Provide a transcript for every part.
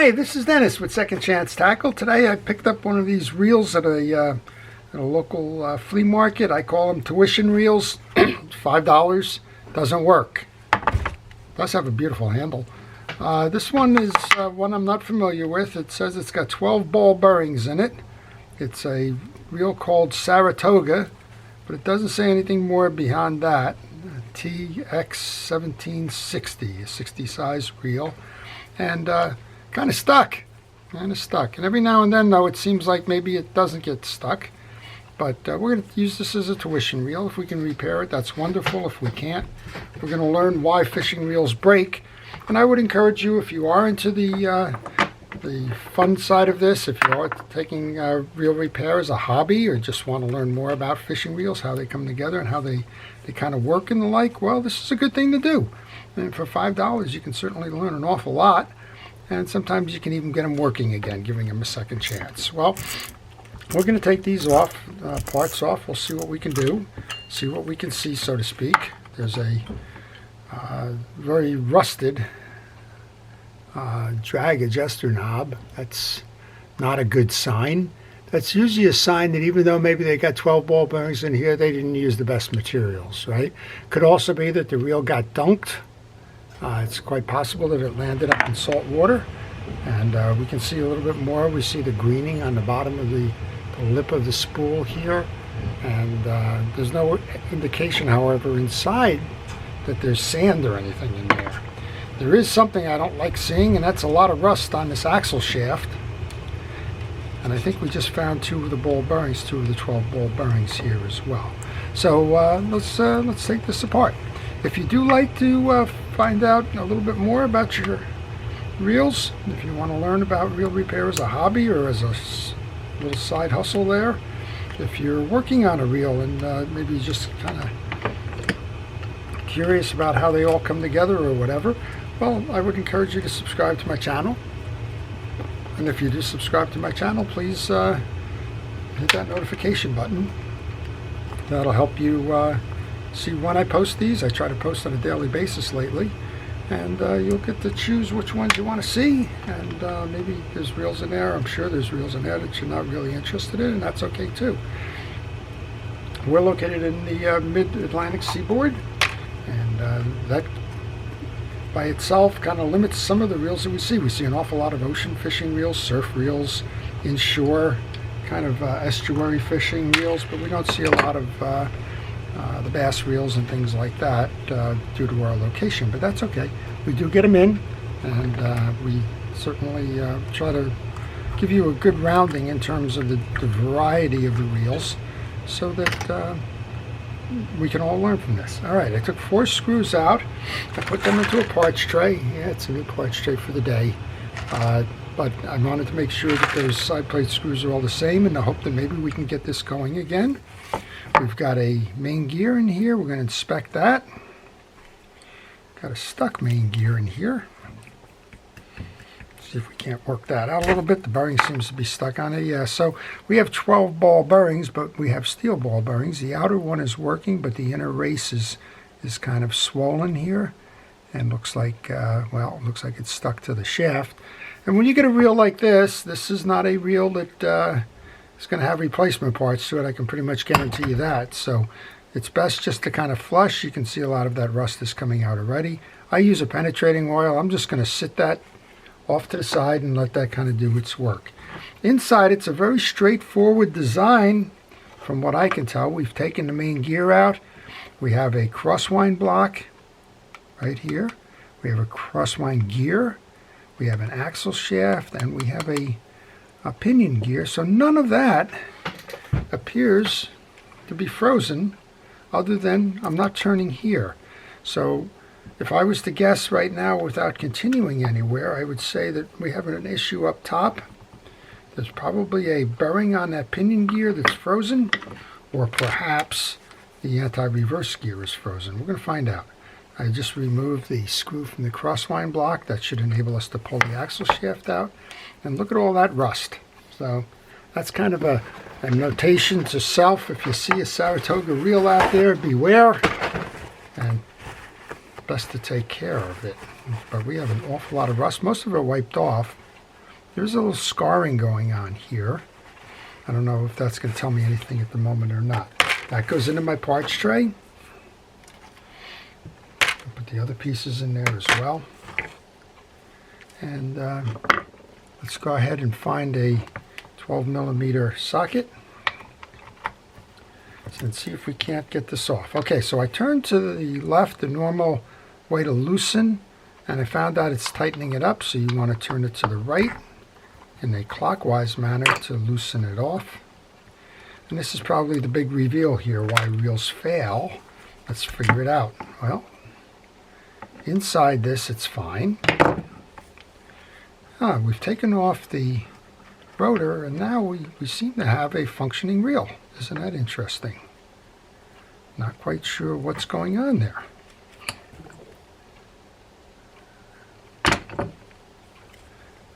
Hi, this is Dennis with Second Chance Tackle. Today I picked up one of these reels at a local flea market. I call them tuition reels. $5. Doesn't work. Does have a beautiful handle. This one is one I'm not familiar with. It says it's got 12 ball bearings in it. It's a reel called Saratoga, but it doesn't say anything more beyond that. TX1760, a 60 size reel, and kind of stuck. And every now and then, though, it seems like maybe it doesn't get stuck. But we're going to use this as a tuition reel. If we can repair it, that's wonderful. If we can't, we're going to learn why fishing reels break. And I would encourage you, if you are into the fun side of this, if you are taking reel repair as a hobby or just want to learn more about fishing reels, how they come together and how they kind of work and the like, well, this is a good thing to do. And for $5, you can certainly learn an awful lot. And sometimes you can even get them working again, giving them a second chance. Well, we're going to take these off, parts off. We'll see what we can do, see what we can see, so to speak. There's a very rusted drag adjuster knob. That's not a good sign. That's usually a sign that even though maybe they got 12 ball bearings in here, they didn't use the best materials, right? Could also be that the reel got dunked. It's quite possible that it landed up in salt water, and we can see a little bit more. We see the greening on the bottom of the lip of the spool here, and there's no indication, however, inside that there's sand or anything in there. There is something I don't like seeing, and that's a lot of rust on this axle shaft. And I think we just found two of the ball bearings, two of the 12 ball bearings here as well. So let's take this apart. If you do like to find out a little bit more about your reels, if you want to learn about reel repair as a hobby or as a little side hustle there, if you're working on a reel and maybe just kind of curious about how they all come together or whatever, well, I would encourage you to subscribe to my channel. And if you do subscribe to my channel, please hit that notification button. That'll help you see when I post these. I try to post on a daily basis lately, and you'll get to choose which ones you want to see. And maybe there's reels in there. I'm sure there's reels in there that you're not really interested in, and that's okay too. We're located in the mid-Atlantic seaboard, and that by itself kind of limits some of the reels that we see. We see an awful lot of ocean fishing reels, surf reels, inshore kind of estuary fishing reels, but we don't see a lot of the bass reels and things like that due to our location. But that's okay. We do get them in, and we certainly try to give you a good rounding in terms of the variety of the reels, so that we can all learn from this. All right, I took 4 screws out. I put them into a parts tray. Yeah, it's a new parts tray for the day. But I wanted to make sure that those side plate screws are all the same, in the hope that maybe we can get this going again. We've got a main gear in here. We're going to inspect that. Got a stuck main gear in here. See if we can't work that out a little bit. The bearing seems to be stuck on it. Yeah, so we have 12 ball bearings, but we have steel ball bearings. The outer one is working, but the inner race is kind of swollen here, and looks like well, it looks like it's stuck to the shaft. And when you get a reel like this, this is not a reel that is going to have replacement parts to it. I can pretty much guarantee you that. So it's best just to kind of flush. You can see a lot of that rust is coming out already. I use a penetrating oil. I'm just going to sit that off to the side and let that kind of do its work. Inside, it's a very straightforward design from what I can tell. We've taken the main gear out. We have a crosswind block right here. We have a crosswind gear. We have an axle shaft, and we have a pinion gear. So none of that appears to be frozen, other than I'm not turning here. So if I was to guess right now without continuing anywhere, I would say that we have an issue up top. There's probably a bearing on that pinion gear that's frozen, or perhaps the anti-reverse gear is frozen. We're going to find out. I just removed the screw from the crosswind block. That should enable us to pull the axle shaft out. And look at all that rust. So that's kind of a notation to self. If you see a Saratoga reel out there, beware. And best to take care of it. But we have an awful lot of rust. Most of it wiped off. there's a little scarring going on here. I don't know if that's going to tell me anything at the moment or not. That goes into my parts tray. I'll put the other pieces in there as well. And let's go ahead and find a 12mm socket. And see if we can't get this off. Okay, so I turned to the left, the normal way to loosen, and I found out it's tightening it up, so you want to turn it to the right in a clockwise manner to loosen it off. And this is probably the big reveal here, why reels fail. Let's figure it out. Well, inside this it's fine. We've taken off the rotor, and now we seem to have a functioning reel. Isn't that interesting? Not quite sure what's going on there.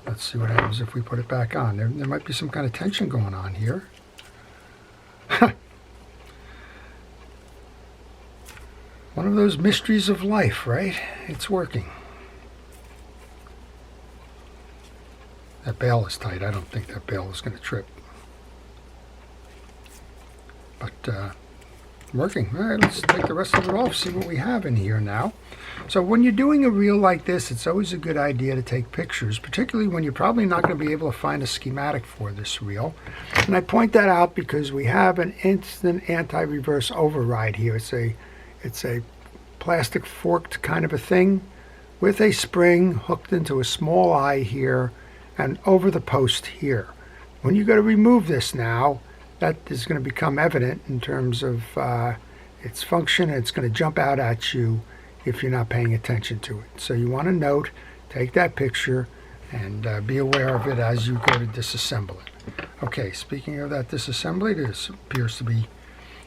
Let's see what happens if we put it back on. There might be some kind of tension going on here. One of those mysteries of life, right? It's working. That bale is tight. I don't think that bale is going to trip. But working. All right, let's take the rest of it off, see what we have in here now. So when you're doing a reel like this, it's always a good idea to take pictures, particularly when you're probably not going to be able to find a schematic for this reel. And I point that out because we have an instant anti-reverse override here. It's a plastic forked kind of a thing with a spring hooked into a small eye here and over the post here. When you go to remove this now, that is going to become evident in terms of its function. It's going to jump out at you if you're not paying attention to it. So you want to note, take that picture, and be aware of it as you go to disassemble it. Okay, speaking of that disassembly, there appears to be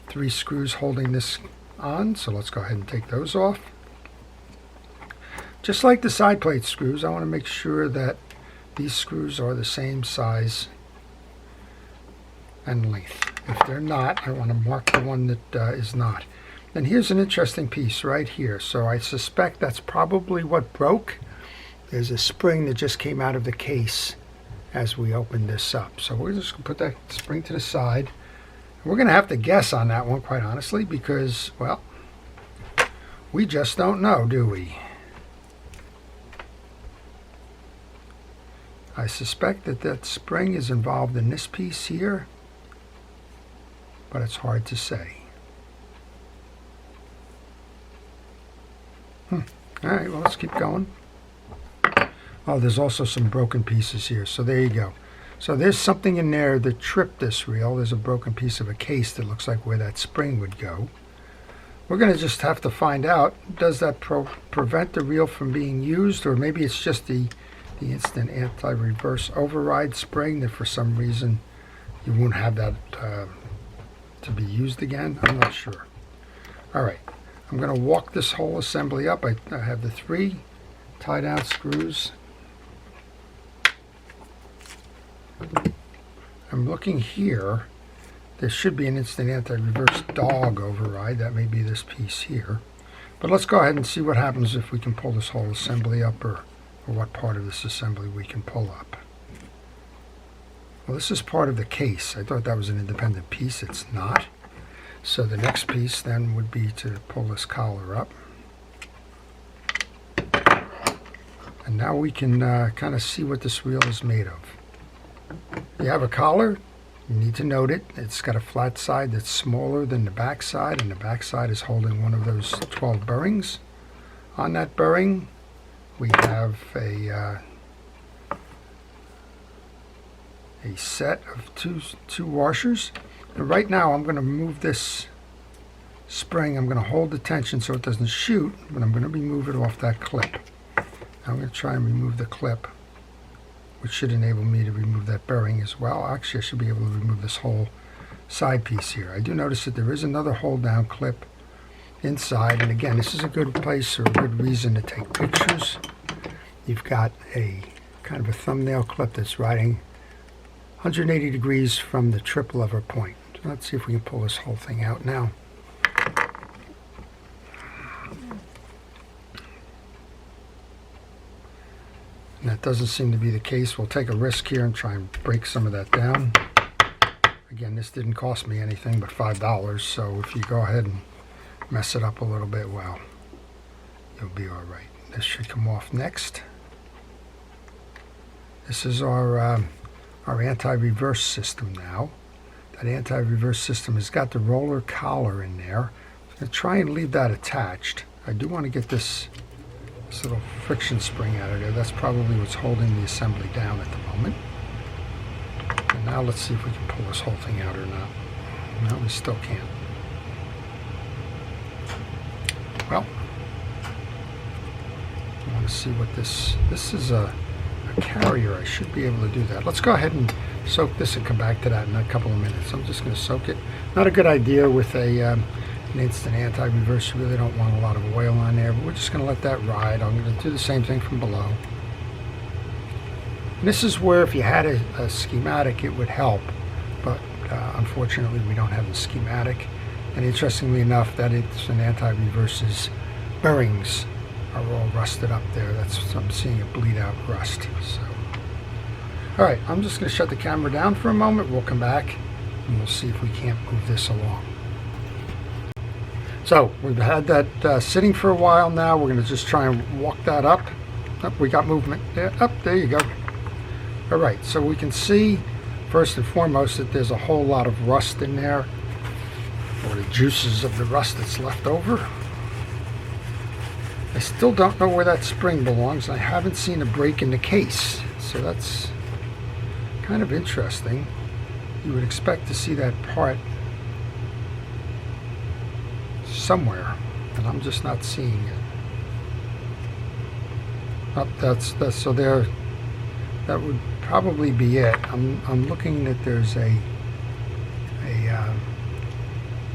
3 screws holding this on, so let's go ahead and take those off. Just like the side plate screws, I want to make sure that these screws are the same size and length. If they're not, I want to mark the one that is not. And here's an interesting piece right here. So I suspect that's probably what broke. There's a spring that just came out of the case as we opened this up. So we're just going to put that spring to the side. We're going to have to guess on that one, quite honestly, because, well, we just don't know, do we? I suspect that that spring is involved in this piece here, but it's hard to say. All right, well, let's keep going. Oh, there's also some broken pieces here, so there you go. So there's something in there that tripped this reel. There's a broken piece of a case that looks like where that spring would go. We're going to just have to find out, does that prevent the reel from being used, or maybe it's just the instant anti-reverse override spring that for some reason you won't have that to be used again. I'm not sure. All right, I'm going to walk this whole assembly up. I have the 3 tie-down screws. I'm looking here. There should be an instant anti-reverse dog override. That may be this piece here. But let's go ahead and see what happens if we can pull this whole assembly up, or what part of this assembly we can pull up. Well, this is part of the case. I thought that was an independent piece. It's not. So the next piece then would be to pull this collar up. And now we can kind of see what this reel is made of. You have a collar. You need to note it. It's got a flat side that's smaller than the back side, and the back side is holding one of those 12 bearings. On that bearing, we have a set of two washers. And right now I'm going to move this spring. I'm going to hold the tension so it doesn't shoot, but I'm going to remove it off that clip. I'm going to try and remove the clip, which should enable me to remove that bearing as well. Actually, I should be able to remove this whole side piece here. I do notice that there is another hold down clip inside, and again, this is a good place or a good reason to take pictures. You've got a kind of a thumbnail clip that's riding 180 degrees from the trip lever point. So let's see if we can pull this whole thing out now. And that doesn't seem to be the case. We'll take a risk here and try and break some of that down. Again, this didn't cost me anything but $5, so if you go ahead and mess it up a little bit, well, you'll be all right. This should come off next. This is our anti-reverse system now. That anti-reverse system has got the roller collar in there. I'm going to try and leave that attached. I do want to get this little friction spring out of there. That's probably what's holding the assembly down at the moment. And now let's see if we can pull this whole thing out or not. No, we still can't. Well, I want to see what this is a carrier. I should be able to do that. Let's go ahead and soak this and come back to that in a couple of minutes. I'm just going to soak it. Not a good idea with an instant anti-reverse. You really don't want a lot of oil on there, but we're just going to let that ride. I'm going to do the same thing from below. And this is where if you had a schematic it would help, but unfortunately we don't have the schematic. And interestingly enough, that it's an anti-reverse's bearings are all rusted up there. I'm seeing it bleed out rust. So, all right, I'm just going to shut the camera down for a moment. We'll come back and we'll see if we can't move this along. So we've had that sitting for a while now. We're going to just try and walk that up. Oh, we got movement. Yeah, up there you go. All right, so we can see first and foremost that there's a whole lot of rust in there, or the juices of the rust that's left over. I still don't know where that spring belongs. I haven't seen a break in the case, so that's kind of interesting. You would expect to see that part somewhere, and I'm just not seeing it. Oh, that's so there. That would probably be it. I'm looking that there's a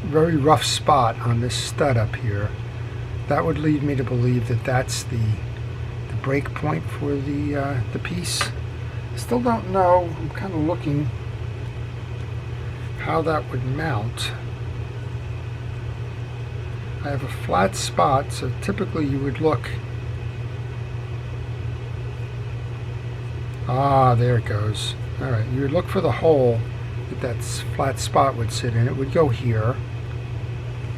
very rough spot on this stud up here. That would lead me to believe that that's the break point for the piece. I still don't know. I'm kind of looking how that would mount. I have a flat spot, so typically you would look. Ah, there it goes. All right, you would look for the hole that flat spot would sit in. It would go here,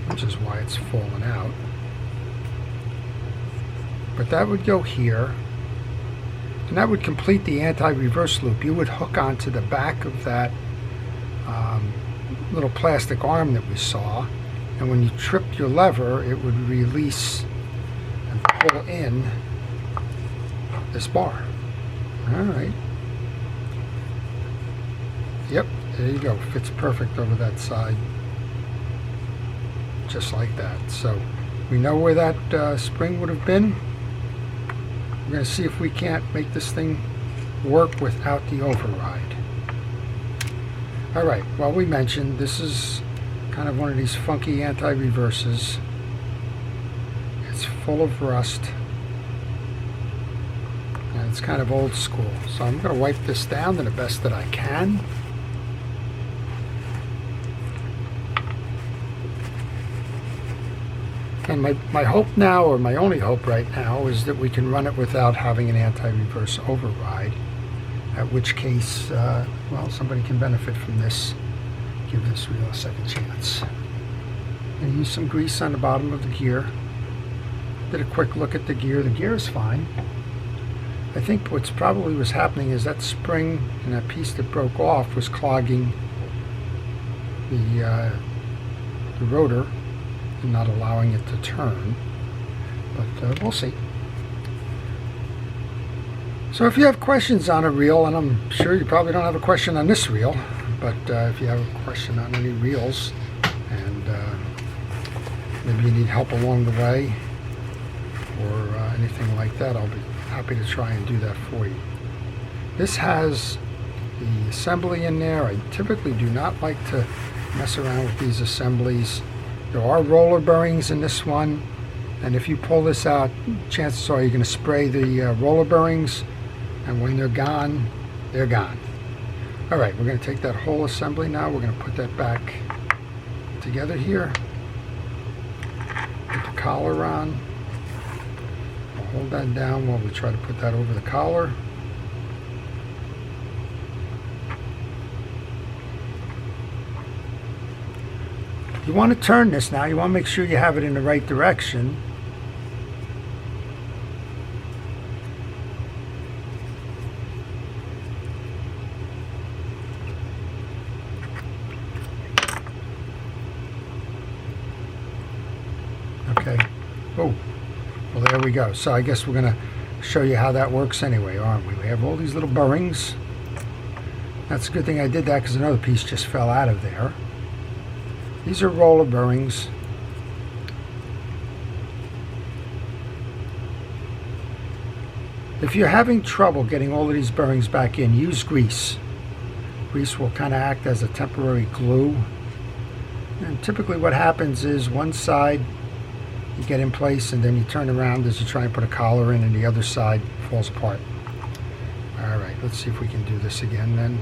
which is why it's fallen out. But that would go here, and that would complete the anti-reverse loop. You would hook onto the back of that little plastic arm that we saw, and when you tripped your lever, it would release and pull in this bar. All right. Yep, there you go. Fits perfect over that side. Just like that. So we know where that spring would have been. We're going to see if we can't make this thing work without the override. All right, well, we mentioned this is kind of one of these funky anti-reverses. It's full of rust. And it's kind of old school. So I'm going to wipe this down to the best that I can. And my hope now, or my only hope right now, is that we can run it without having an anti-reverse override. At which case, well, somebody can benefit from this. Give this reel a second chance. And use some grease on the bottom of the gear. Did a quick look at the gear. The gear is fine. I think what's probably was happening is that spring and that piece that broke off was clogging the rotor and not allowing it to turn. But we'll see. So if you have questions on a reel, and I'm sure you probably don't have a question on this reel, but if you have a question on any reels, and maybe you need help along the way, or anything like that, I'll be happy to try and do that for you. This has the assembly in there. I typically do not like to mess around with these assemblies. There are roller bearings in this one, and if you pull this out, chances are you're going to spray the roller bearings, and when they're gone, they're gone. All right, we're going to take that whole assembly now. We're going to put that back together here. Put the collar on. I'll hold that down while we try to put that over the collar. You want to turn this now. You want to make sure you have it in the right direction. Okay. Oh, well, there we go. So I guess we're going to show you how that works anyway, aren't we? We have all these little bearings. That's a good thing I did that because another piece just fell out of there. These are roller bearings. If you're having trouble getting all of these bearings back in, use grease. Grease will kind of act as a temporary glue. And typically what happens is one side you get in place and then you turn around as you try and put a collar in and the other side falls apart. All right, let's see if we can do this again then.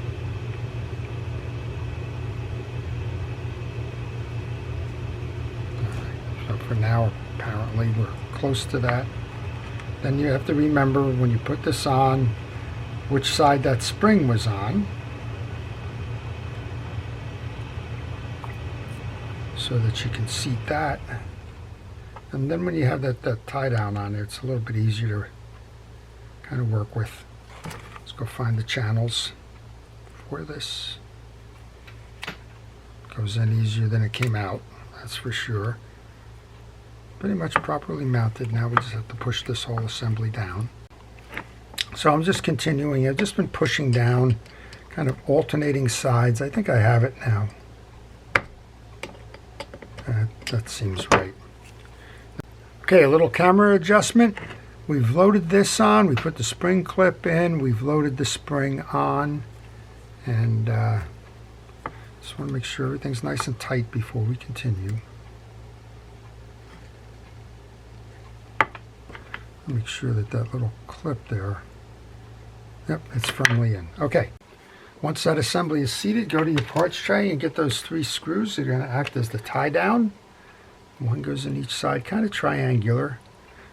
For now, apparently we're close to that. Then you have to remember when you put this on which side that spring was on, so that you can seat that. And then when you have that tie down on there, it's a little bit easier to kind of work with. Let's go find the channels for this. Goes in easier than it came out, that's for sure. Pretty much properly mounted. Now we just have to push this whole assembly down. So I'm just continuing. I've just been pushing down, kind of alternating sides. I think I have it now. That seems right. Okay, a little camera adjustment. We've loaded this on. We put the spring clip in. We've loaded the spring on. And just want to make sure everything's nice and tight before we continue. Make sure that little clip there, yep, it's firmly in. Okay, once that assembly is seated, go to your parts tray and get those 3 screws. They're going to act as the tie down. One goes in each side, kind of triangular.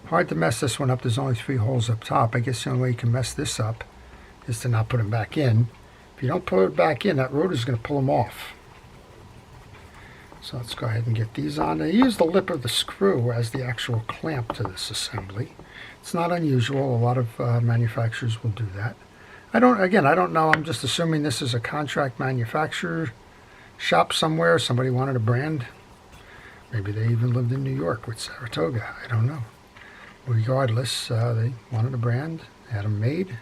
Hard to mess this one up. There's only 3 holes up top. I guess the only way you can mess this up is to not put them back in. If you don't put it back in, that rotor is going to pull them off. So let's go ahead and get these on. I use the lip of the screw as the actual clamp to this assembly. It's not unusual. A lot of manufacturers will do that. I don't know. I'm just assuming this is a contract manufacturer shop somewhere. Somebody wanted a brand. Maybe they even lived in New York with Saratoga. I don't know. Regardless, they wanted a brand, had them made.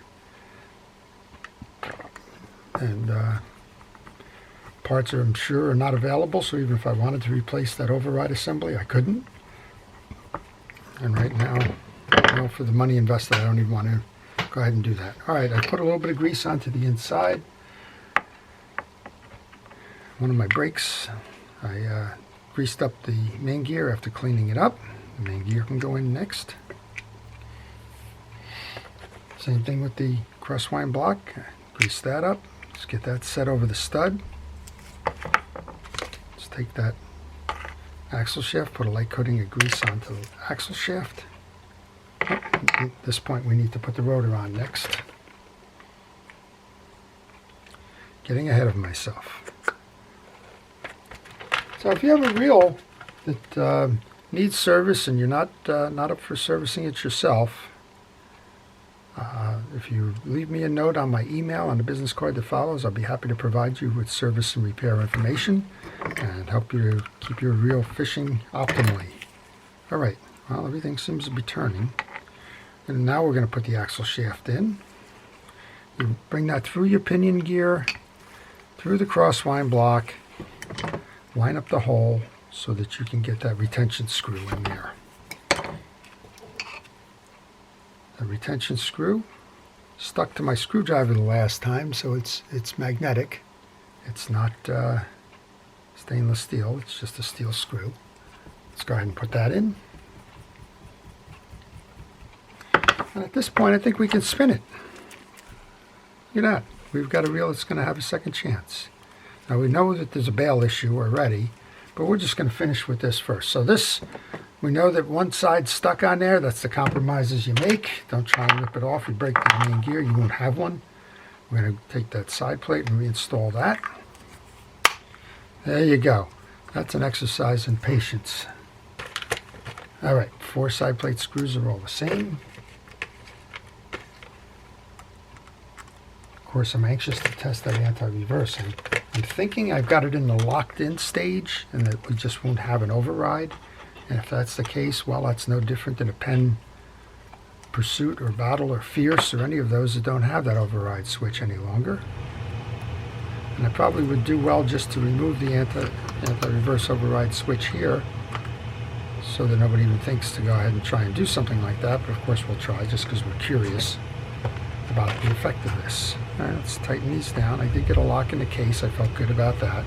And parts are, I'm sure, are not available. So even if I wanted to replace that override assembly, I couldn't. And right now, well, for the money invested, I don't even want to go ahead and do that. All right, I put a little bit of grease onto the inside. One of my brakes, I greased up the main gear after cleaning it up. The main gear can go in next. Same thing with the crosswind block. Grease that up. Let's get that set over the stud. Let's take that axle shaft, put a light coating of grease onto the axle shaft. At this point we need to put the rotor on next. Getting ahead of myself. So if you have a reel that needs service and you're not up for servicing it yourself, if you leave me a note on my email on the business card that follows, I'll be happy to provide you with service and repair information and help you to keep your reel fishing optimally. All right, well, everything seems to be turning. And now we're going to put the axle shaft in. You bring that through your pinion gear, through the crosswind block, line up the hole so that you can get that retention screw in there. The retention screw stuck to my screwdriver the last time, so it's magnetic. It's not stainless steel, it's just a steel screw. Let's go ahead and put that in. And at this point, I think we can spin it. Look at that. We've got a reel that's going to have a second chance. Now we know that there's a Bale issue already, but we're just going to finish with this first. So this, We know that one side's stuck on there. That's the compromises you make. Don't try and rip it off. You break the main gear, you won't have one. We're going to take that side plate and reinstall that. There you go. That's an exercise in patience. All right, 4 side plate screws are all the same. Of course, I'm anxious to test that anti-reverse. I'm thinking I've got it in the locked-in stage and that we just won't have an override. And if that's the case, well, that's no different than a Pen Pursuit or Battle or Fierce or any of those that don't have that override switch any longer. And I probably would do well just to remove the anti-reverse override switch here so that nobody even thinks to go ahead and try and do something like that. But of course we'll try just because we're curious about the effect of this. All right, let's tighten these down. I did get a lock in the case. I felt good about that.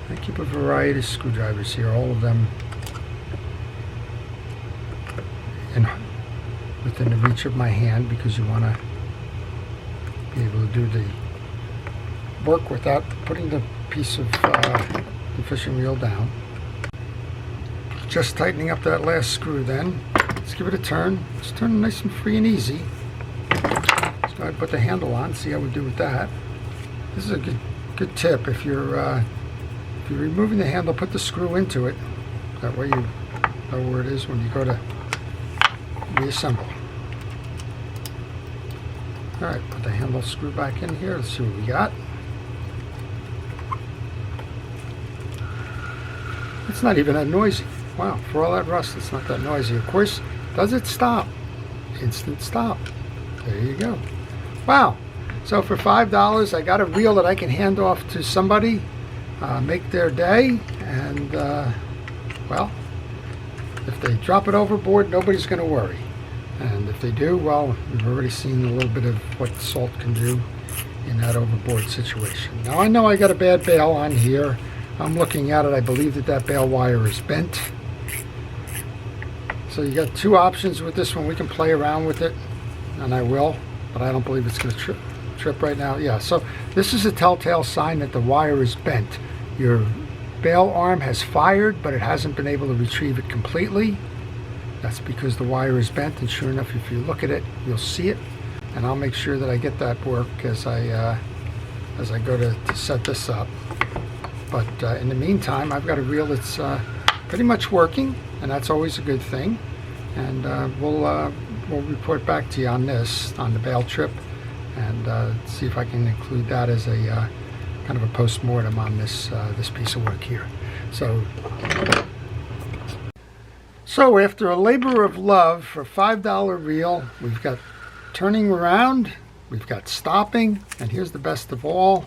I keep a variety of screwdrivers here, all of them within the reach of my hand, because you want to be able to do the work without putting the piece of the fishing reel down. Just tightening up that last screw then. Let's give it a turn. Let's turn it nice and free and easy. Let's go ahead and put the handle on, see how we do with that. This is a good tip. If you're removing the handle, put the screw into it. That way you know where it is when you go to reassemble. All right, put the handle screw back in here. Let's see what we got. It's not even that noisy. Wow, for all that rust, it's not that noisy. Of course, does it stop? Instant stop. There you go. Wow. So for $5, I got a reel that I can hand off to somebody, make their day, and well, if they drop it overboard, nobody's going to worry. And if they do, well, we've already seen a little bit of what salt can do in that overboard situation. Now I know I got a bad bail on here. I'm looking at it. I believe that bail wire is bent. So you got 2 options with this one. We can play around with it, and I will, but I don't believe it's going to trip right now. Yeah, so this is a telltale sign that the wire is bent. Your bail arm has fired, but it hasn't been able to retrieve it completely. That's because the wire is bent, and sure enough, if you look at it, you'll see it. And I'll make sure that I get that work as I go to set this up. But in the meantime, I've got a reel that's pretty much working, and that's always a good thing. And we'll report back to you on this, on the Bale trip, and see if I can include that as a kind of a post-mortem on this piece of work here. So after a labor of love for a $5 reel, we've got turning around, we've got stopping, and here's the best of all,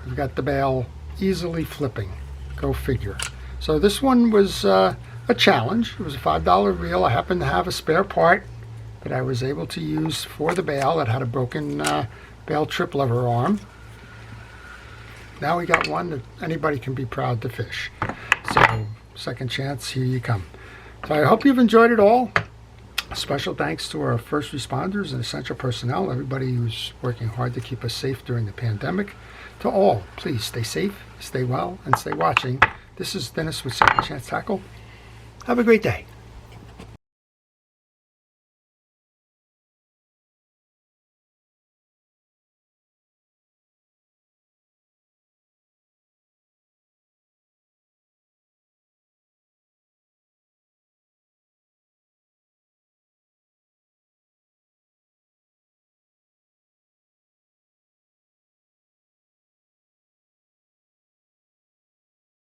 we've got the bail easily flipping. Go figure. So this one was a challenge. It was a $5 reel. I happened to have a spare part that I was able to use for the bail that had a broken bail trip lever arm. Now we got one that anybody can be proud to fish. So second chance, here you come. So I hope you've enjoyed it all. Special thanks to our first responders and essential personnel, everybody who's working hard to keep us safe during the pandemic. To all, please stay safe, stay well, and stay watching. This is Dennis with Second Chance Tackle. Have a great day.